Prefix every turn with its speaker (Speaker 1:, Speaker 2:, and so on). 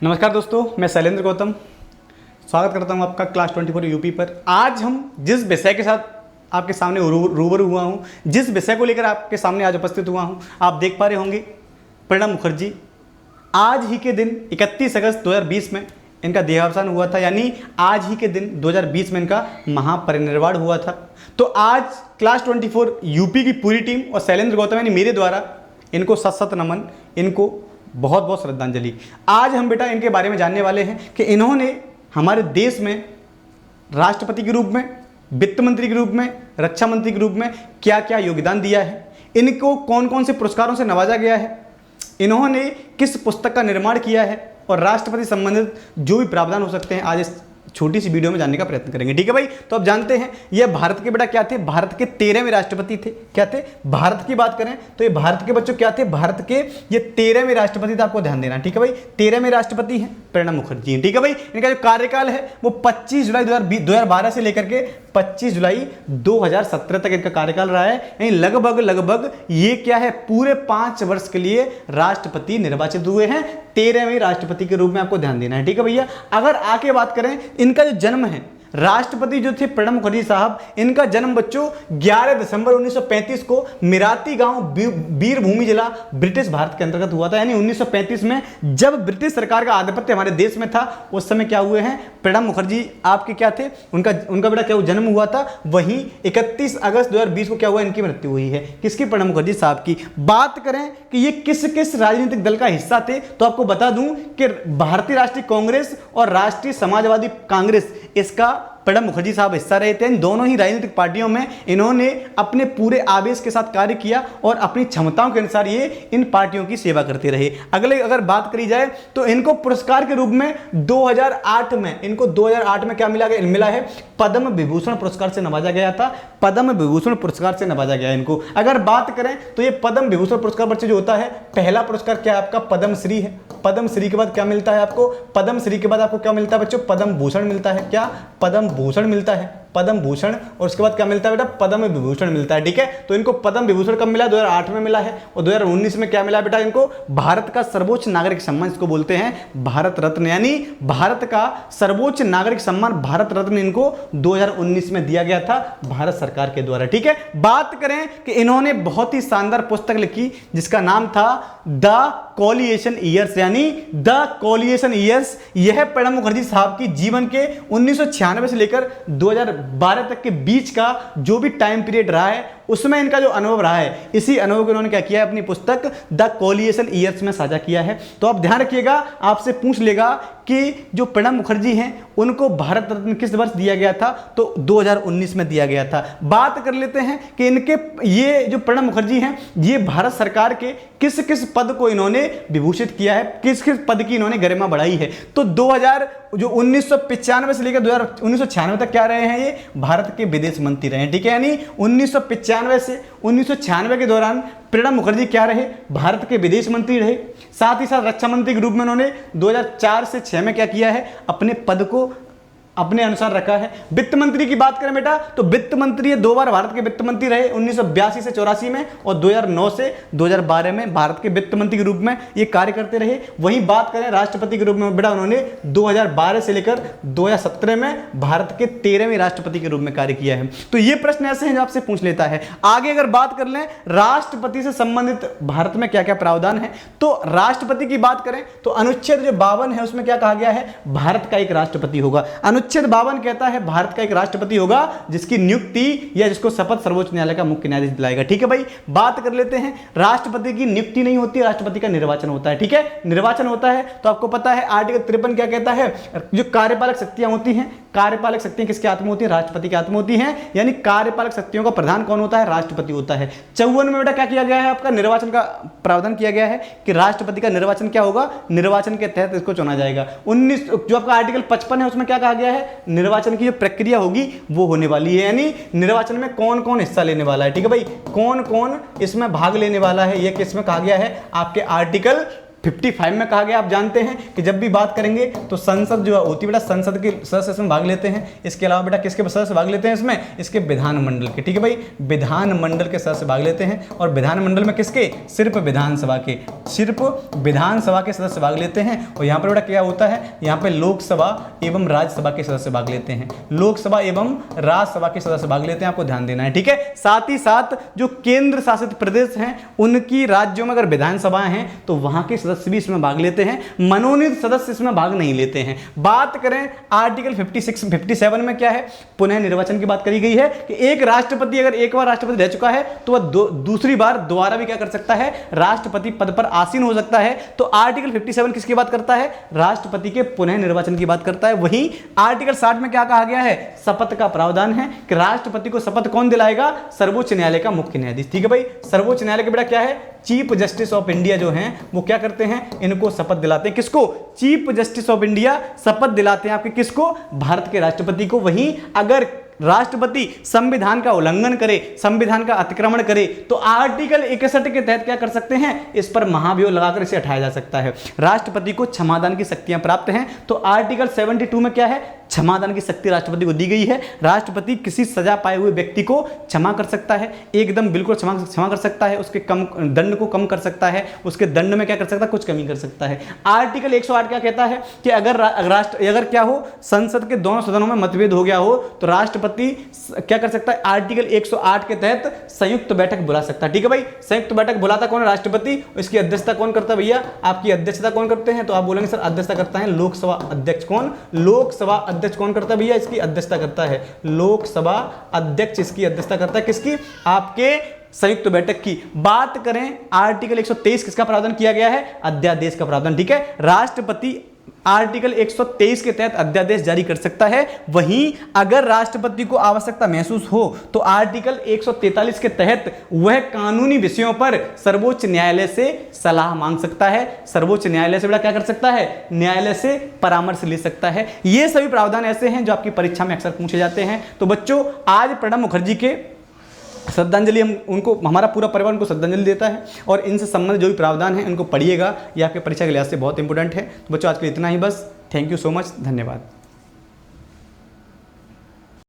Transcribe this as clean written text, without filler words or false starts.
Speaker 1: नमस्कार दोस्तों, मैं शैलेंद्र गौतम स्वागत करता हूं आपका क्लास 24 यूपी पर। आज हम जिस विषय के साथ आपके सामने रूबरू हुआ हूं, जिस विषय को लेकर आपके सामने आज उपस्थित हुआ हूं, आप देख पा रहे होंगे प्रणब मुखर्जी। आज ही के दिन 31 अगस्त 2020 में इनका देहावसान हुआ था, यानी आज ही के दिन 2020 में इनका महापरिनिर्वाण हुआ था। तो आज क्लास 24 यूपी की पूरी टीम और शैलेंद्र गौतम यानी मेरे द्वारा इनको सत सत नमन, इनको बहुत बहुत श्रद्धांजलि। आज हम बेटा इनके बारे में जानने वाले हैं कि इन्होंने हमारे देश में राष्ट्रपति के रूप में, वित्त मंत्री के रूप में, रक्षा मंत्री के रूप में क्या क्या योगदान दिया है, इनको कौन कौन से पुरस्कारों से नवाजा गया है, इन्होंने किस पुस्तक का निर्माण किया है और राष्ट्रपति संबंधित जो भी प्रावधान हो सकते हैं आज इस छोटी सी वीडियो में जानने का प्रयत्न करेंगे। ठीक है भाई, तो अब जानते हैं ये भारत के बेटा क्या थे, भारत के 13वें राष्ट्रपति थे। क्या थे? भारत की बात करें तो ये भारत के बच्चों क्या थे, भारत के ये 13वें राष्ट्रपति थे। आपको ध्यान देना, ठीक है भाई, 13वें राष्ट्रपति हैं प्रणब मुखर्जी। ठीक है भाई, इनका जो कार्यकाल है वो 25 जुलाई 2012 से लेकर के 25 जुलाई 2017 तक इनका कार्यकाल रहा है। यानी लगभग ये क्या है, पूरे 5 वर्ष के लिए राष्ट्रपति निर्वाचित हुए हैं, 13वें राष्ट्रपति के रूप में। आपको ध्यान देना है, ठीक है भैया। अगर आके बात करें इनका जो जन्म है, राष्ट्रपति जो थे प्रणब मुखर्जी साहब, इनका जन्म बच्चों 11 दिसंबर 1935 को मिराती गांव, वीरभूमि जिला, ब्रिटिश भारत के अंतर्गत हुआ था। यानी 1935 में जब ब्रिटिश सरकार का आधिपत्य हमारे देश में था, उस समय क्या हुए हैं, प्रणब मुखर्जी आपके क्या थे, उनका बेटा क्या जन्म हुआ था। वहीं 31 अगस्त 2020 को क्या हुआ, इनकी मृत्यु हुई है। किसकी? प्रणब मुखर्जी साहब की। बात करें कि ये किस किस राजनीतिक दल का हिस्सा थे, तो आपको बता दूं कि भारतीय राष्ट्रीय कांग्रेस और राष्ट्रीय समाजवादी कांग्रेस, इसका प्रणब मुखर्जी साहब हिस्सा रहे थे। इन दोनों ही राजनीतिक पार्टियों में इन्होंने अपने पूरे आवेश के साथ कार्य किया और अपनी क्षमताओं के अनुसार ये इन पार्टियों की सेवा करते रहे। अगर बात करी जाए तो इनको पुरस्कार के रूप में 2008 में क्या मिला है, पद्म विभूषण पुरस्कार से नवाजा गया था। पद्म विभूषण पुरस्कार से नवाजा गया इनको। अगर बात करें तो ये पद्म विभूषण पुरस्कार बच्चे जो होता है, पहला पुरस्कार क्या है आपका, पद्मश्री है। पद्मश्री के बाद क्या मिलता है आपको, पद्मश्री के बाद आपको क्या मिलता है बच्चों, पद्म भूषण मिलता है। क्या? पद्म भूषण मिलता है, पद्म भूषण। और उसके बाद क्या मिलता है बेटा, पद्म विभूषण मिलता है। ठीक है, तो इनको पद्म विभूषण कब मिला, 2008 में मिला है। और 2019 में क्या मिला बेटा इनको, भारत का सर्वोच्च नागरिक सम्मान, इसको बोलते हैं भारत रत्न। यानी भारत का सर्वोच्च नागरिक सम्मान भारत रत्न इनको 2019 में दिया गया था भारत सरकार के द्वारा। ठीक है, बात करें कि इन्होंने बहुत ही शानदार पुस्तक लिखी जिसका नाम था द कोलिएशन ईयर्स, यानी द कोलिएशन ईयर्स। यह प्रणब मुखर्जी साहब की जीवन के 1996 से लेकर 2012 तक के बीच का जो भी टाइम पीरियड रहा है, उसमें इनका जो अनुभव रहा है, इसी अनुभव को इन्होंने क्या किया है, अपनी पुस्तक द कोलिएशन ईयर्स में साझा किया है। तो आप ध्यान रखिएगा, आपसे पूछ लेगा कि जो प्रणब मुखर्जी हैं उनको भारत रत्न किस वर्ष दिया गया था, तो 2019 में दिया गया था। बात कर लेते हैं कि इनके ये जो प्रणब मुखर्जी हैं, ये भारत सरकार के किस किस पद को इन्होंने विभूषित किया है, किस किस पद की इन्होंने गरिमा बढ़ाई है। तो 1995 से लेकर 1996 तक क्या रहे हैं, ये भारत के विदेश मंत्री रहे हैं। ठीक है, यानी 1995 से 1996 के दौरान प्रणब मुखर्जी क्या रहे, भारत के विदेश मंत्री रहे। साथ ही साथ रक्षा मंत्री के रूप में उन्होंने 2004 से 6 में क्या किया है, अपने पद को अपने अनुसार रखा है। वित्त मंत्री की बात करें बेटा, तो वित्त मंत्री ये 2 बार भारत के वित्त मंत्री रहे, 1982 से 84 में और 2009 से 2012 में भारत के वित्त मंत्री के रूप में ये कार्य करते रहे। वहीं बात करें राष्ट्रपति के रूप में बेटा, उन्होंने 2012 से लेकर 2017 में भारत के 13वें राष्ट्रपति के रूप में कार्य किया है। तो ये प्रश्न ऐसे हैं जो आपसे पूछ लेता है। आगे अगर बात कर लें राष्ट्रपति से संबंधित भारत में क्या क्या प्रावधान है, तो राष्ट्रपति की बात करें तो अनुच्छेद जो 52 है उसमें क्या कहा गया है, भारत का एक राष्ट्रपति होगा। अनुच्छेद 52 कहता है भारत का एक राष्ट्रपति होगा जिसकी नियुक्ति या जिसको शपथ सर्वोच्च न्यायालय का मुख्य न्यायाधीश दिलाएगा। ठीक है भाई, बात कर लेते हैं, राष्ट्रपति की नियुक्ति नहीं होती, राष्ट्रपति का निर्वाचन होता है। ठीक है, निर्वाचन होता है तो आपको पता है आर्टिकल 53 क्या कहता है, जो कार्यपालक शक्तियां होती हैं, कार्यपालक शक्तियां किसके हाथ में होती है, राष्ट्रपति के हाथ में होती हैं। यानी कार्यपालक शक्तियों का प्रधान कौन होता है, राष्ट्रपति होता है। 54 में बेटा क्या किया गया है, आपका निर्वाचन का प्रावधान किया गया है कि राष्ट्रपति का निर्वाचन क्या होगा, निर्वाचन के तहत इसको चुना जाएगा। 19 जो आपका आर्टिकल 55 है उसमें क्या कहा गया है, निर्वाचन की जो प्रक्रिया होगी वो होने वाली है। यानी निर्वाचन में कौन कौन हिस्सा लेने वाला है। ठीक है भाई, कौन कौन इसमें भाग लेने वाला है, ये किसमें कहा गया है, आपके आर्टिकल 55 में कहा गया, आप जानते हैं कि जब भी बात करेंगे तो संसद जो होती है बेटा, संसद के सदस्य इसमें भाग लेते हैं। इसके अलावा बेटा किसके सदस्य भाग लेते हैं इसमें, इसके विधानमंडल के, ठीक है भाई, विधानमंडल के सदस्य भाग लेते हैं। और विधानमंडल में किसके, सिर्फ विधानसभा के, सिर्फ विधानसभा के सदस्य भाग लेते हैं। और यहाँ पर बेटा क्या होता है, यहाँ पे लोकसभा एवं राज्यसभा के सदस्य भाग लेते हैं, लोकसभा एवं राज्यसभा के सदस्य भाग लेते हैं, आपको ध्यान देना है, ठीक है। साथ ही साथ जो केंद्र शासित प्रदेश हैं उनकी राज्यों में अगर विधानसभाएं हैं तो वहां के सदस्य भी इसमें भाग लेते हैं, मनोनीत सदस्य इसमें भाग नहीं लेते हैं। बात करें आर्टिकल 57 में क्या है, पुनः निर्वाचन की बात करी गई है कि एक राष्ट्रपति अगर एक बार राष्ट्रपति रह चुका है तो वह दूसरी बार दोबारा भी क्या कर सकता है, राष्ट्रपति पद पर आसीन हो सकता है। तो आर्टिकल 57 किसकी बात करता है, राष्ट्रपति के पुनः निर्वाचन की बात करता है। वहीं आर्टिकल 60 में क्या कहा गया है, शपथ का प्रावधान है कि राष्ट्रपति को शपथ कौन दिलाएगा, सर्वोच्च न्यायालय का मुख्य न्यायाधीश, ठीक है भाई। सर्वोच्च न्यायालय के बेटा क्या है, चीफ जस्टिस ऑफ इंडिया जो हैं वो क्या करते हैं, इनको शपथ दिलाते हैं। किसको, चीफ जस्टिस ऑफ इंडिया शपथ दिलाते हैं आपके किसको, भारत के राष्ट्रपति को। वहीं अगर राष्ट्रपति संविधान का उल्लंघन करे, संविधान का अतिक्रमण करे तो आर्टिकल 61 के तहत क्या कर सकते हैं, इस पर महाभियोग लगाकर इसे हटाया जा सकता है। राष्ट्रपति को क्षमादान की शक्तियां प्राप्त हैं। तो आर्टिकल 72 में क्या है, क्षमादान की शक्ति राष्ट्रपति को दी गई है। राष्ट्रपति किसी सजा पाए हुए व्यक्ति को क्षमा कर सकता है, एकदम बिल्कुल क्षमा कर सकता है, उसके कम दंड को कम कर सकता है, उसके दंड में क्या कर सकता है, कुछ कमी कर सकता है। आर्टिकल 108 क्या कहता है कि अगर क्या हो, संसद के दोनों सदनों में मतभेद हो गया हो तो राष्ट्रपति क्या कर सकता है, आर्टिकल 108 के तहत संयुक्त बैठक बुला सकता है, ठीक है भाई। संयुक्त बैठक बुलाता कौन है, राष्ट्रपति। इसकी अध्यक्षता कौन करता है भैया, आपकी अध्यक्षता कौन करते हैं, तो आप बोलेंगे सर अध्यक्षता करता है लोकसभा अध्यक्ष। कौन, लोकसभा अध्यक्ष कौन करता है भैया, इसकी अध्यक्षता करता है लोकसभा अध्यक्ष, इसकी अध्यक्षता करता है किसकी, आपके संयुक्त बैठक की। बात करें आर्टिकल 123 किसका प्रावधान किया गया है, अध्यादेश का प्रावधान, ठीक है। राष्ट्रपति आर्टिकल 123 के तहत अध्यादेश जारी कर सकता है। वहीं अगर राष्ट्रपति को आवश्यकता महसूस हो तो आर्टिकल 143 के तहत वह कानूनी विषयों पर सर्वोच्च न्यायालय से सलाह मांग सकता है। सर्वोच्च न्यायालय से बड़ा क्या कर सकता है, न्यायालय से परामर्श ले सकता है। ये सभी प्रावधान ऐसे हैं जो आपकी परीक्षा में अक्सर पूछे जाते हैं। तो बच्चों आज प्रणब मुखर्जी के श्रद्धांजलि, हम उनको, हमारा पूरा परिवार उनको श्रद्धांजलि देता है और इनसे संबंधित जो भी प्रावधान है उनको पढ़िएगा, ये आपके परीक्षा के लिहाज से बहुत इंपॉर्टेंट है। तो बच्चों आज के लिए इतना ही बस। थैंक यू सो मच, धन्यवाद।